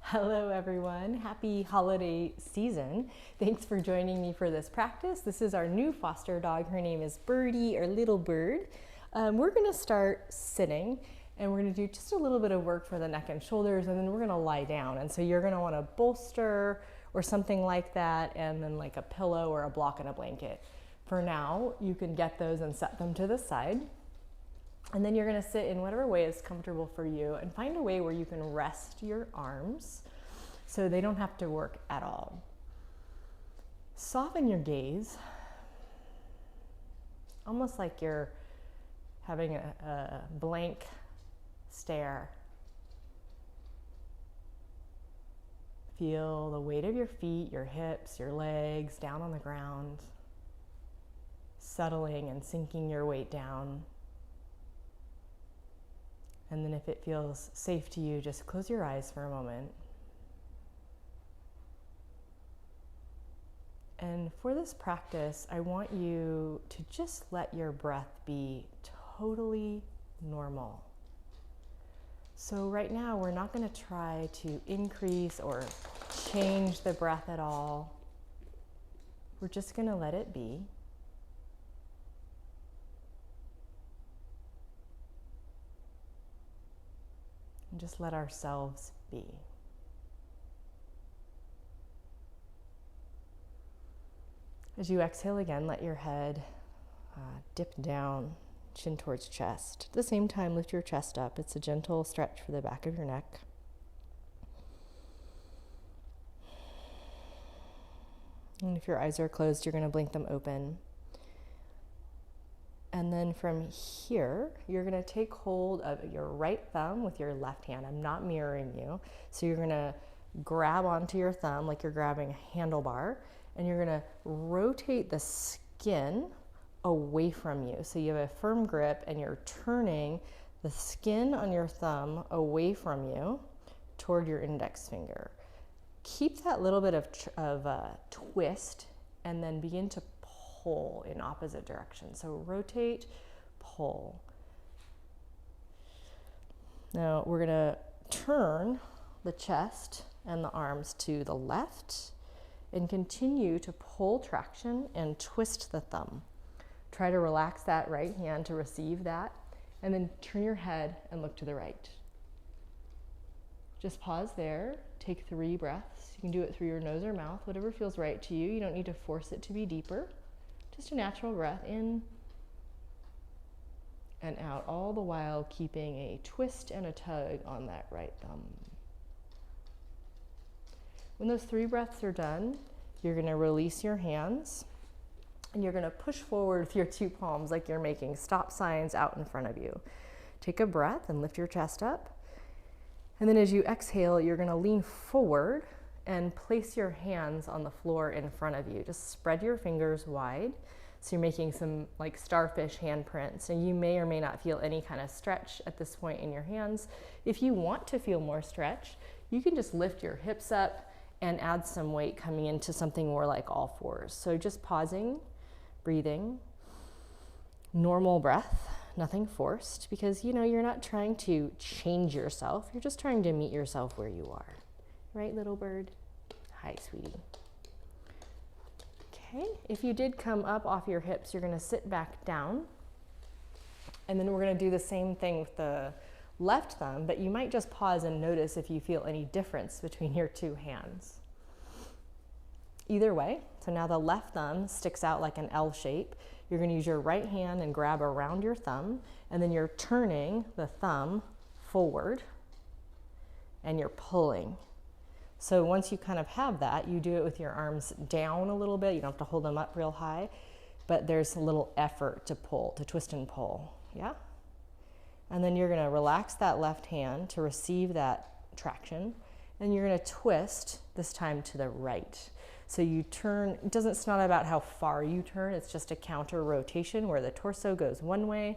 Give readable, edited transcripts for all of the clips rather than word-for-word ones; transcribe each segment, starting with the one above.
Hello everyone, happy holiday season. Thanks for joining me for this practice. This is our new foster dog. Her name is Birdie, or Little Bird. We're gonna start sitting and we're gonna do just a little bit of work for the neck and shoulders, and then we're gonna lie down. And so you're gonna wanna bolster or something like that, and then like a pillow or a block and a blanket. For now, you can get those and set them to the side. And then you're gonna sit in whatever way is comfortable for you and find a way where you can rest your arms so they don't have to work at all. Soften your gaze, almost like you're having a blank stare. Feel the weight of your feet, your hips, your legs down on the ground, settling and sinking your weight down. And then if it feels safe to you, just close your eyes for a moment. And for this practice, I want you to just let your breath be totally normal. So right now, we're not going to try to increase or change the breath at all. We're just going to let it be. And just let ourselves be. As you exhale again, let your head dip down, chin towards chest. At the same time, lift your chest up. It's a gentle stretch for the back of your neck. And if your eyes are closed, you're going to blink them open. And then from here, you're gonna take hold of your right thumb with your left hand. I'm not mirroring you. So you're gonna grab onto your thumb like you're grabbing a handlebar, and you're gonna rotate the skin away from you. So you have a firm grip and you're turning the skin on your thumb away from you toward your index finger. Keep that little bit of twist and then begin to pull in opposite direction. So rotate, pull. Now we're gonna turn the chest and the arms to the left and continue to pull traction and twist the thumb. Try to relax that right hand to receive that, and then turn your head and look to the right. Just pause there, take 3 breaths. You can do it through your nose or mouth, whatever feels right to you. You don't need to force it to be deeper. Just a natural breath in and out, all the while keeping a twist and a tug on that right thumb. When those 3 breaths are done, you're going to release your hands and you're going to push forward with your 2 palms like you're making stop signs out in front of you. Take a breath and lift your chest up. And then as you exhale, you're going to lean forward and place your hands on the floor in front of you. Just spread your fingers wide. So you're making some like starfish handprints, and you may or may not feel any kind of stretch at this point in your hands. If you want to feel more stretch, you can just lift your hips up and add some weight coming into something more like all fours. So just pausing, breathing, normal breath, nothing forced, because you're not trying to change yourself. You're just trying to meet yourself where you are. Right, little bird? Hi, sweetie. Okay, if you did come up off your hips, you're gonna sit back down. And then we're gonna do the same thing with the left thumb, but you might just pause and notice if you feel any difference between your 2 hands. Either way, so now the left thumb sticks out like an L shape. You're gonna use your right hand and grab around your thumb, and then you're turning the thumb forward and you're pulling. So once you kind of have that, you do it with your arms down a little bit. You don't have to hold them up real high, but there's a little effort to pull, to twist and pull, yeah? And then you're gonna relax that left hand to receive that traction, and you're gonna twist, this time to the right. So you turn, it's not about how far you turn, it's just a counter rotation where the torso goes one way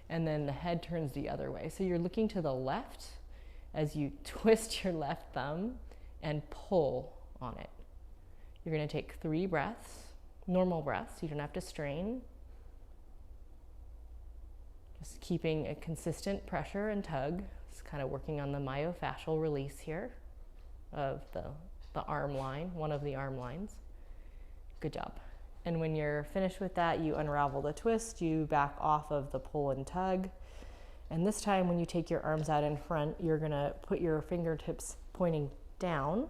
and then the head turns the other way. So you're looking to the left as you twist your left thumb and pull on it. You're gonna take 3 breaths, normal breaths. You don't have to strain. Just keeping a consistent pressure and tug. Just kind of working on the myofascial release here. of the arm line, one of the arm lines. Good job. And when you're finished with that, you unravel the twist, you back off of the pull and tug. And this time when you take your arms out in front, you're gonna put your fingertips pointing down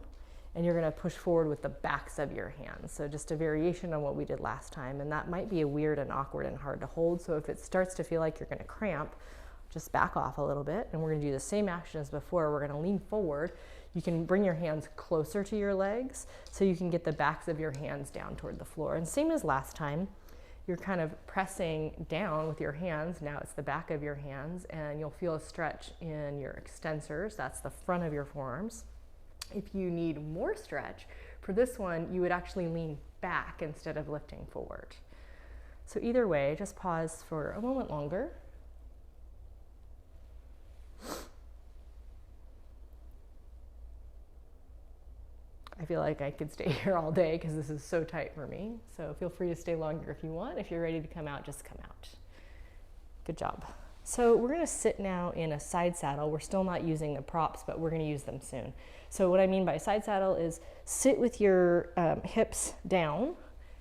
and you're gonna push forward with the backs of your hands. So just a variation on what we did last time. And that might be weird and awkward and hard to hold. So if it starts to feel like you're gonna cramp, just back off a little bit. And we're gonna do the same action as before. We're gonna lean forward. You can bring your hands closer to your legs so you can get the backs of your hands down toward the floor. And same as last time, you're kind of pressing down with your hands. Now it's the back of your hands and you'll feel a stretch in your extensors. That's the front of your forearms. If you need more stretch, for this one, you would actually lean back instead of lifting forward. So either way, just pause for a moment longer. I feel like I could stay here all day because this is so tight for me. So feel free to stay longer if you want. If you're ready to come out, just come out. Good job. So we're gonna sit now in a side saddle. We're still not using the props, but we're gonna use them soon. So what I mean by side saddle is sit with your hips down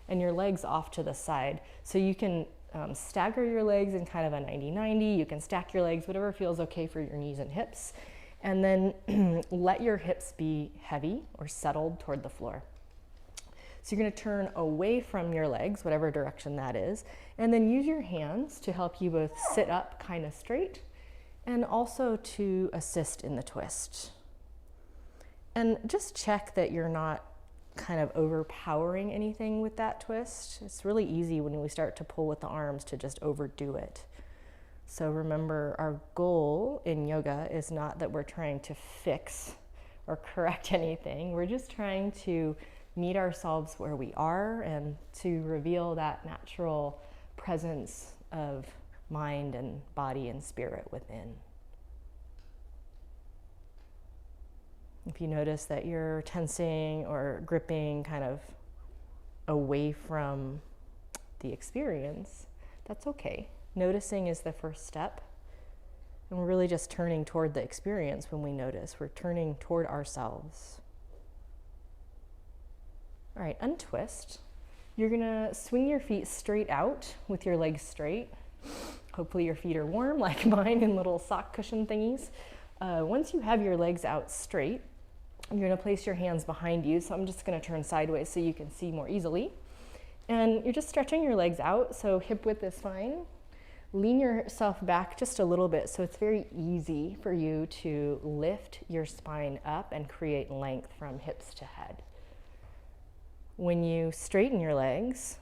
and your legs off to the side. So you can stagger your legs in kind of a 90-90. You can stack your legs, whatever feels okay for your knees and hips. And then let your hips be heavy or settled toward the floor. So you're gonna turn away from your legs, whatever direction that is, and then use your hands to help you both sit up kind of straight and also to assist in the twist. And just check that you're not kind of overpowering anything with that twist. It's really easy when we start to pull with the arms to just overdo it. So remember, our goal in yoga is not that we're trying to fix or correct anything. We're just trying to meet ourselves where we are and to reveal that natural presence of mind and body and spirit within. If you notice that you're tensing or gripping kind of away from the experience, that's okay. Noticing is the first step. And we're really just turning toward the experience when we notice. We're turning toward ourselves. All right, untwist. You're gonna swing your feet straight out with your legs straight. Hopefully your feet are warm like mine in little sock cushion thingies. Once you have your legs out straight, you're gonna place your hands behind you. So I'm just gonna turn sideways so you can see more easily. And you're just stretching your legs out, so hip width is fine. Lean yourself back just a little bit so it's very easy for you to lift your spine up and create length from hips to head. When you straighten your legs,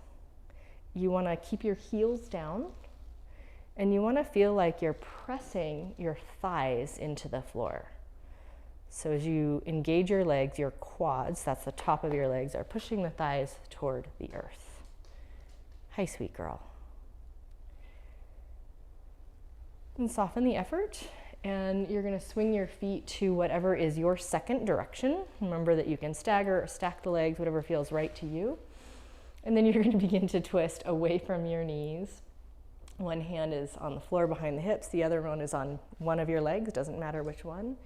you want to keep your heels down and you want to feel like you're pressing your thighs into the floor. So as you engage your legs, your quads, that's the top of your legs, are pushing the thighs toward the earth. Hi, sweet girl. And soften the effort, and you're gonna swing your feet to whatever is your second direction. Remember that you can stagger or stack the legs, whatever feels right to you. And then you're gonna begin to twist away from your knees. One hand is on the floor behind the hips, the other one is on one of your legs, doesn't matter which one.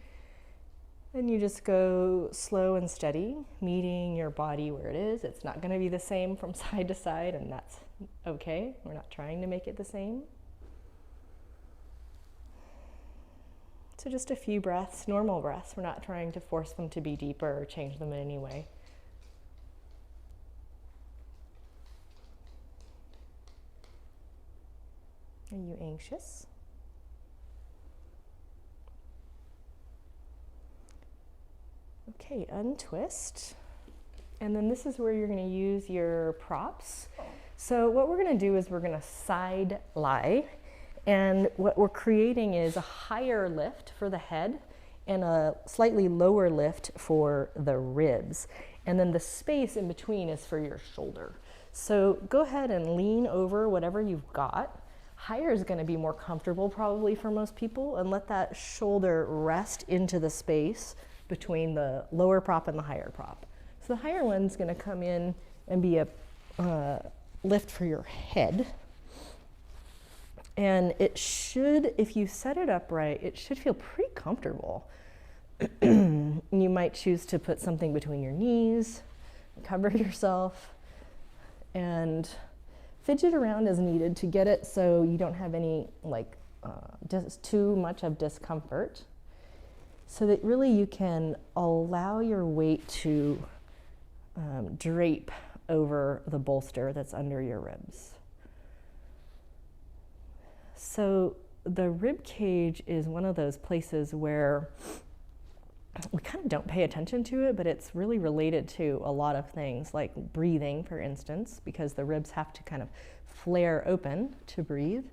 And you just go slow and steady, meeting your body where it is. It's not gonna be the same from side to side, and that's okay. We're not trying to make it the same. So just a few breaths, normal breaths. We're not trying to force them to be deeper or change them in any way. Are you anxious? Okay, untwist. And then this is where you're going to use your props. So what we're going to do is we're going to side lie. And what we're creating is a higher lift for the head and a slightly lower lift for the ribs. And then the space in between is for your shoulder. So go ahead and lean over whatever you've got. Higher is going to be more comfortable probably for most people, and let that shoulder rest into the space between the lower prop and the higher prop. So the higher one's going to come in and be a lift for your head. And it should, if you set it up right, it should feel pretty comfortable. And You might choose to put something between your knees, cover yourself, and fidget around as needed to get it so you don't have any just too much of discomfort, so that really you can allow your weight to drape over the bolster that's under your ribs. So the rib cage is one of those places where we kind of don't pay attention to it, but it's really related to a lot of things, like breathing, for instance, because the ribs have to kind of flare open to breathe.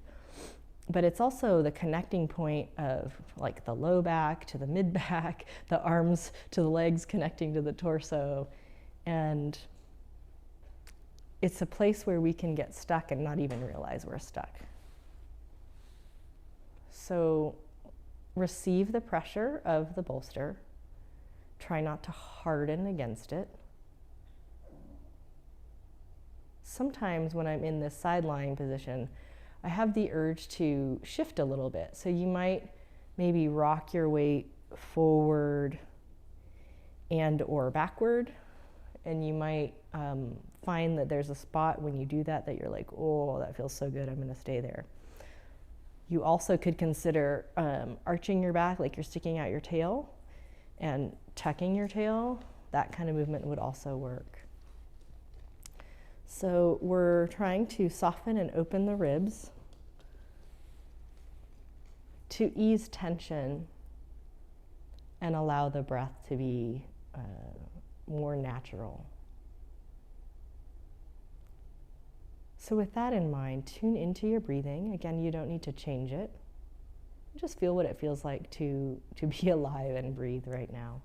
But it's also the connecting point of like the low back to the mid back, the arms to the legs connecting to the torso. And it's a place where we can get stuck and not even realize we're stuck. So receive the pressure of the bolster. Try not to harden against it. Sometimes when I'm in this side lying position, I have the urge to shift a little bit. So you might maybe rock your weight forward and or backward. And you might find that there's a spot when you do that you're like, oh, that feels so good, I'm gonna stay there. You also could consider arching your back like you're sticking out your tail and tucking your tail. That kind of movement would also work. So we're trying to soften and open the ribs to ease tension and allow the breath to be more natural. So with that in mind, tune into your breathing. Again, you don't need to change it. Just feel what it feels like to be alive and breathe right now.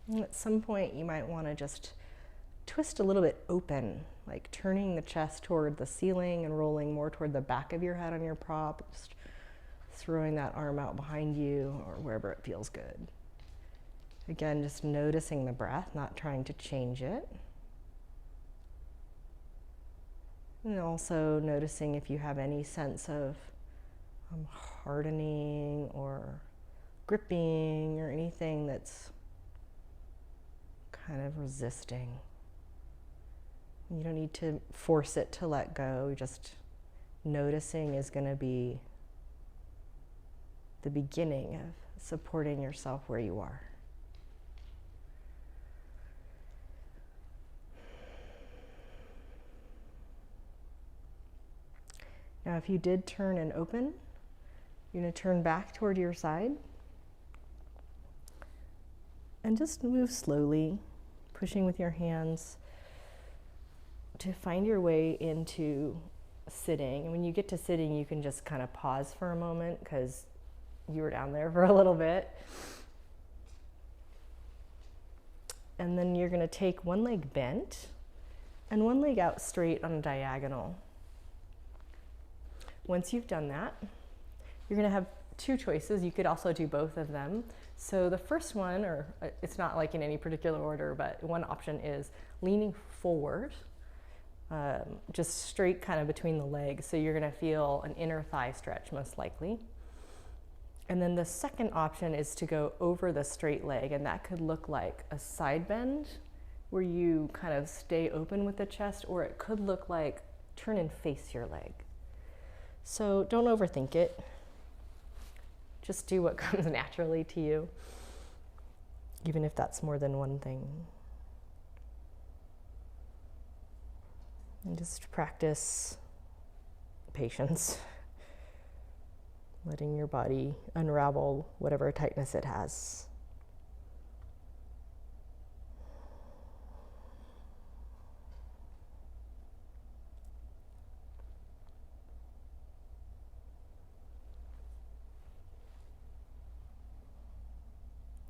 And at some point, you might want to just twist a little bit open, like turning the chest toward the ceiling and rolling more toward the back of your head on your prop, just throwing that arm out behind you or wherever it feels good. Again, just noticing the breath, not trying to change it. And also noticing if you have any sense of hardening or gripping or anything that's kind of resisting. You don't need to force it to let go. Just noticing is going to be the beginning of supporting yourself where you are. Now, if you did turn and open, you're going to turn back toward your side and just move slowly, pushing with your hands to find your way into sitting. And when you get to sitting, you can just kind of pause for a moment because you were down there for a little bit. And then you're going to take one leg bent and one leg out straight on a diagonal. Once you've done that, you're going to have two choices. You could also do both of them. So the first one, or it's not like in any particular order, but one option is leaning forward, just straight kind of between the legs. So you're going to feel an inner thigh stretch most likely. And then the second option is to go over the straight leg, and that could look like a side bend where you kind of stay open with the chest, or it could look like turn and face your leg. So don't overthink it. Just do what comes naturally to you, even if that's more than one thing. And just practice patience, letting your body unravel whatever tightness it has.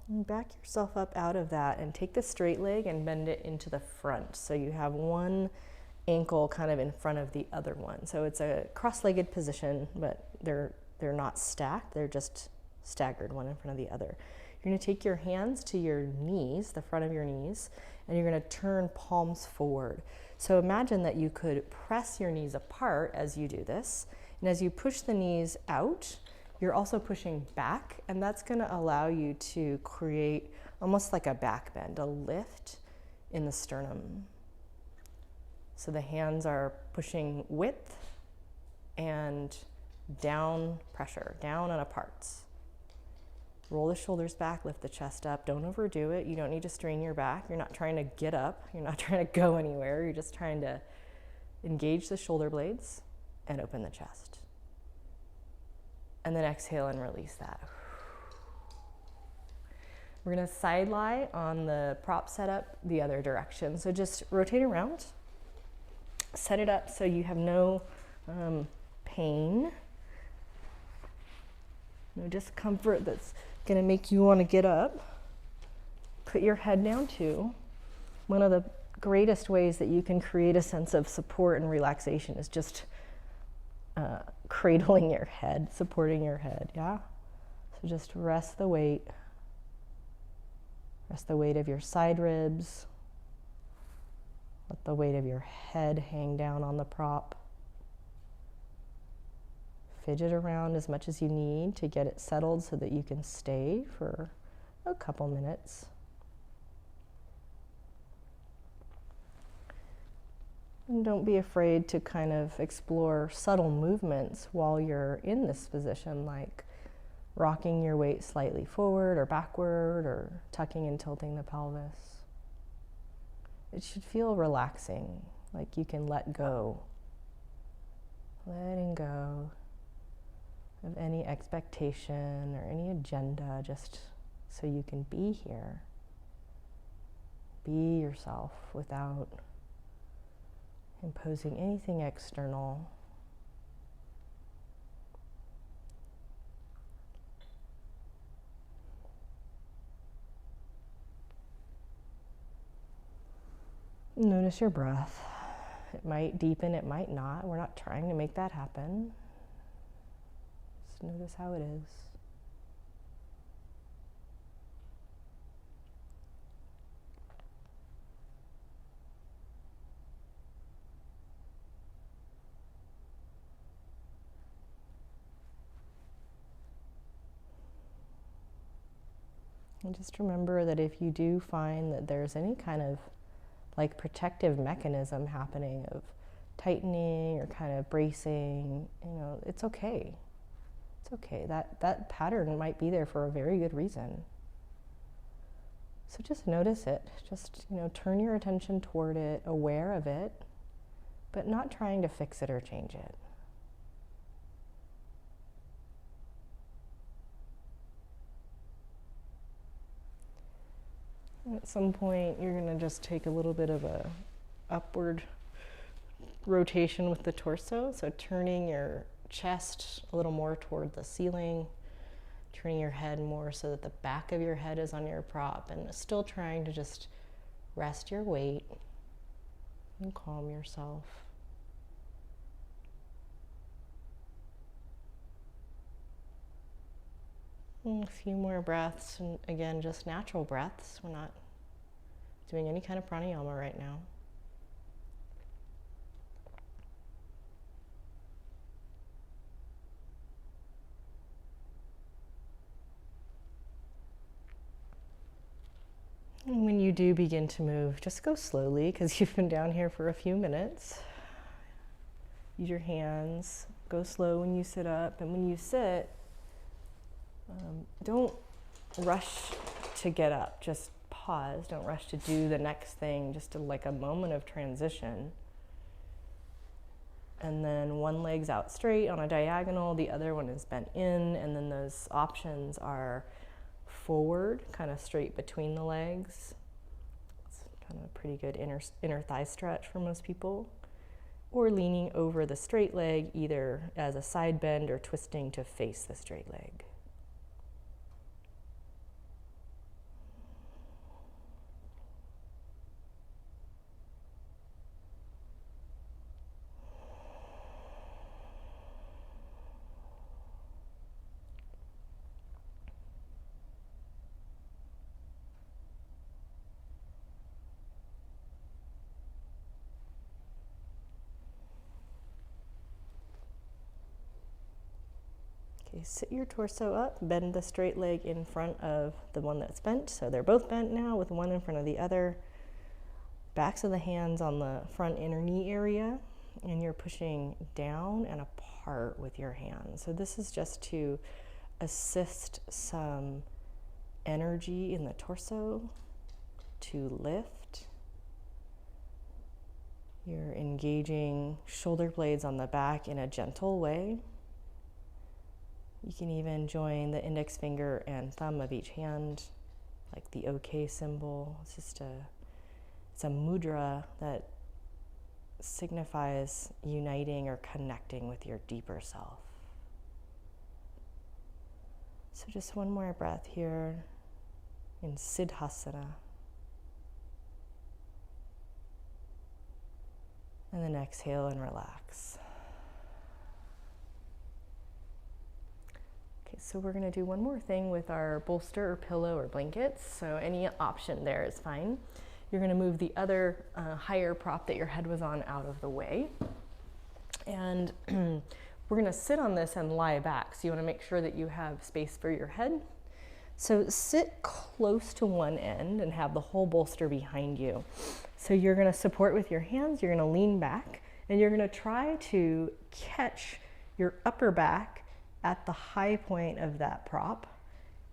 And back yourself up out of that and take the straight leg and bend it into the front. So you have one ankle kind of in front of the other one. So it's a cross-legged position, but they're not stacked, they're just staggered, one in front of the other. You're going to take your hands to your knees, the front of your knees, and you're going to turn palms forward. So imagine that you could press your knees apart as you do this. And as you push the knees out, you're also pushing back, and that's going to allow you to create almost like a back bend, a lift in the sternum. So the hands are pushing width and down pressure, down and apart. Roll the shoulders back, lift the chest up. Don't overdo it. You don't need to strain your back. You're not trying to get up. You're not trying to go anywhere. You're just trying to engage the shoulder blades and open the chest. And then exhale and release that. We're going to side lie on the prop setup the other direction. So just rotate around. Set it up so you have no pain, no discomfort that's going to make you want to get up. Put your head down too. One of the greatest ways that you can create a sense of support and relaxation is just cradling your head, supporting your head, yeah? So just rest the weight. Rest the weight of your side ribs. Let the weight of your head hang down on the prop. Fidget around as much as you need to get it settled so that you can stay for a couple minutes. And don't be afraid to kind of explore subtle movements while you're in this position, like rocking your weight slightly forward or backward or tucking and tilting the pelvis. It should feel relaxing, like you can let go. Letting go of any expectation or any agenda, just so you can be here. Be yourself without imposing anything external. Notice your breath. It might deepen, it might not. We're not trying to make that happen. Just notice how it is. And just remember that if you do find that there's any kind of like protective mechanism happening of tightening or kind of bracing, you know, it's okay. It's okay. That pattern might be there for a very good reason. So just notice it. Just, you know, turn your attention toward it, aware of it, but not trying to fix it or change it. At some point, you're going to just take a little bit of a upward rotation with the torso. So turning your chest a little more toward the ceiling, turning your head more so that the back of your head is on your prop, and still trying to just rest your weight and calm yourself. And a few more breaths, and again, just natural breaths. We're not doing any kind of pranayama right now. And when you do begin to move, just go slowly because you've been down here for a few minutes. Use your hands. Go slow when you sit up, and when you sit, don't rush to get up. Just pause. Don't rush to do the next thing. Just like a moment of transition. And then one leg's out straight on a diagonal, the other one is bent in, and then those options are forward, kind of straight between the legs. It's kind of a pretty good inner thigh stretch for most people. Or leaning over the straight leg, either as a side bend or twisting to face the straight leg. Okay, sit your torso up, bend the straight leg in front of the one that's bent. So they're both bent now with one in front of the other. Backs of the hands on the front inner knee area, and you're pushing down and apart with your hands. So this is just to assist some energy in the torso to lift. You're engaging shoulder blades on the back in a gentle way. You can even join the index finger and thumb of each hand, like the OK symbol. It's a mudra that signifies uniting or connecting with your deeper self. So just one more breath here in Siddhasana. And then exhale and relax. Okay, so we're going to do one more thing with our bolster or pillow or blankets. So any option there is fine. You're going to move the other higher prop that your head was on out of the way. And we're going to sit on this and lie back. So you want to make sure that you have space for your head. So sit close to one end and have the whole bolster behind you. So you're going to support with your hands, you're going to lean back, and you're going to try to catch your upper back at the high point of that prop.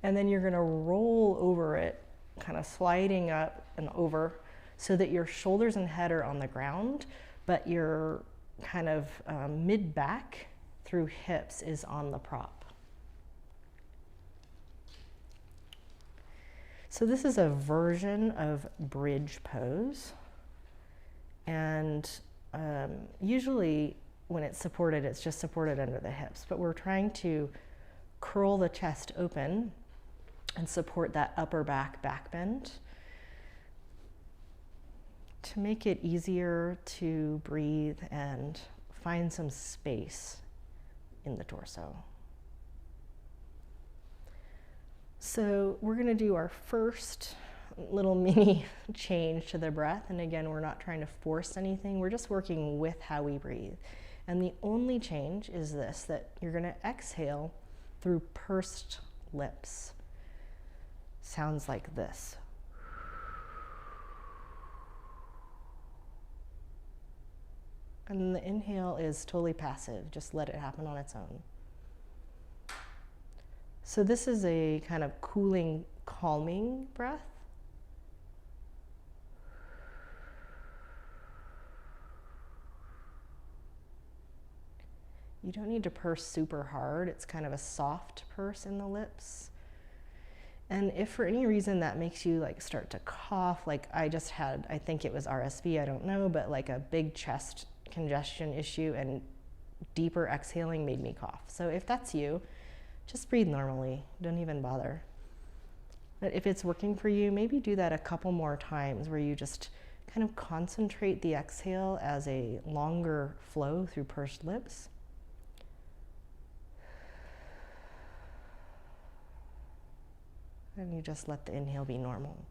And then you're going to roll over it, kind of sliding up and over so that your shoulders and head are on the ground, but your kind of mid-back through hips is on the prop. So this is a version of bridge pose, and usually when it's supported, it's just supported under the hips, but we're trying to curl the chest open and support that upper back bend to make it easier to breathe and find some space in the torso. So we're going to do our first little mini change to the breath. And again, we're not trying to force anything. We're just working with how we breathe. And the only change is this, that you're going to exhale through pursed lips. Sounds like this. And the inhale is totally passive. Just let it happen on its own. So this is a kind of cooling, calming breath. You don't need to purse super hard. It's kind of a soft purse in the lips. And if for any reason that makes you like start to cough, like I just had, I think it was RSV, I don't know, but like a big chest congestion issue and deeper exhaling made me cough. So if that's you, just breathe normally. Don't even bother. But if it's working for you, maybe do that a couple more times where you just kind of concentrate the exhale as a longer flow through pursed lips. And you just let the inhale be normal.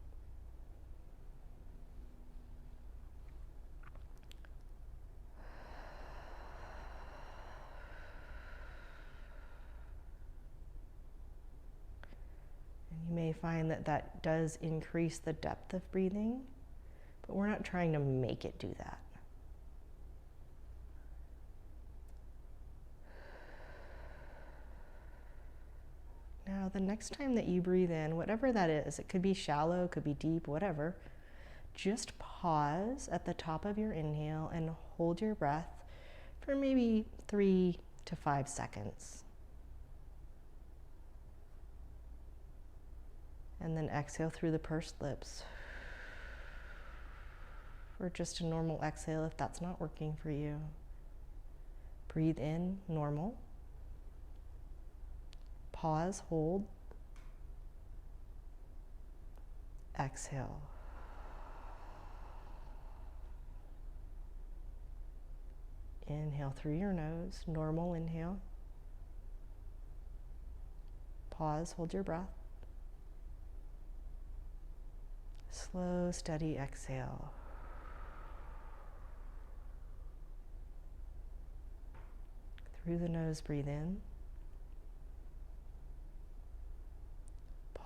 And you may find that that does increase the depth of breathing, but we're not trying to make it do that. Now, the next time that you breathe in, whatever that is, it could be shallow, could be deep, whatever, just pause at the top of your inhale and hold your breath for maybe 3 to 5 seconds. And then exhale through the pursed lips. Or just a normal exhale if that's not working for you. Breathe in, normal. Pause, hold. Exhale. Inhale through your nose, normal inhale. Pause, hold your breath. Slow, steady exhale. Through the nose, breathe in.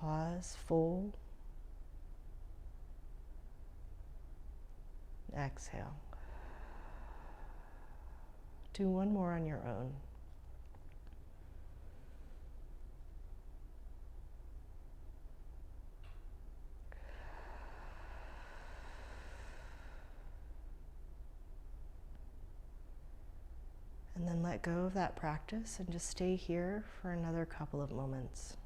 Pause, full. Exhale. Do one more on your own. And then let go of that practice and just stay here for another couple of moments.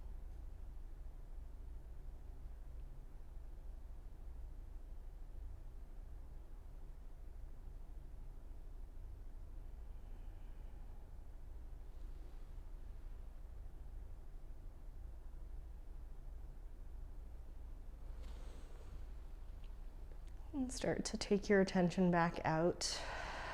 And start to take your attention back out,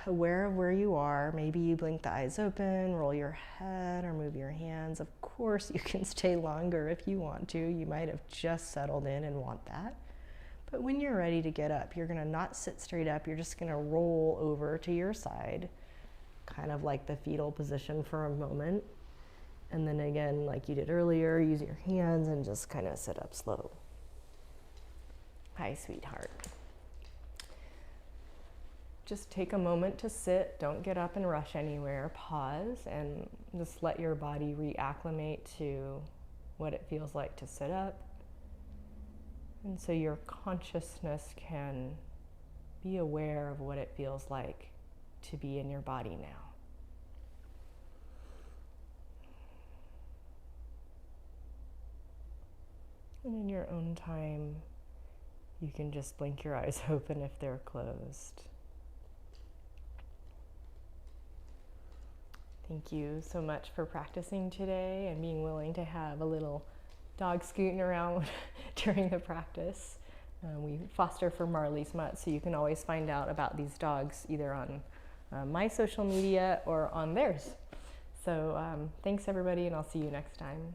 aware of where you are. Maybe you blink the eyes open, roll your head, or move your hands. Of course, you can stay longer if you want to. You might have just settled in and want that. But when you're ready to get up, you're gonna not sit straight up. You're just gonna roll over to your side, kind of like the fetal position for a moment. And then again, like you did earlier, use your hands and just kind of sit up slow. Hi, sweetheart. Just take a moment to sit. Don't get up and rush anywhere. Pause and just let your body reacclimate to what it feels like to sit up. And so your consciousness can be aware of what it feels like to be in your body now. And in your own time, you can just blink your eyes open if they're closed. Thank you so much for practicing today and being willing to have a little dog scooting around during the practice. We foster for Marley's Mutts, so you can always find out about these dogs either on my social media or on theirs. So thanks everybody, and I'll see you next time.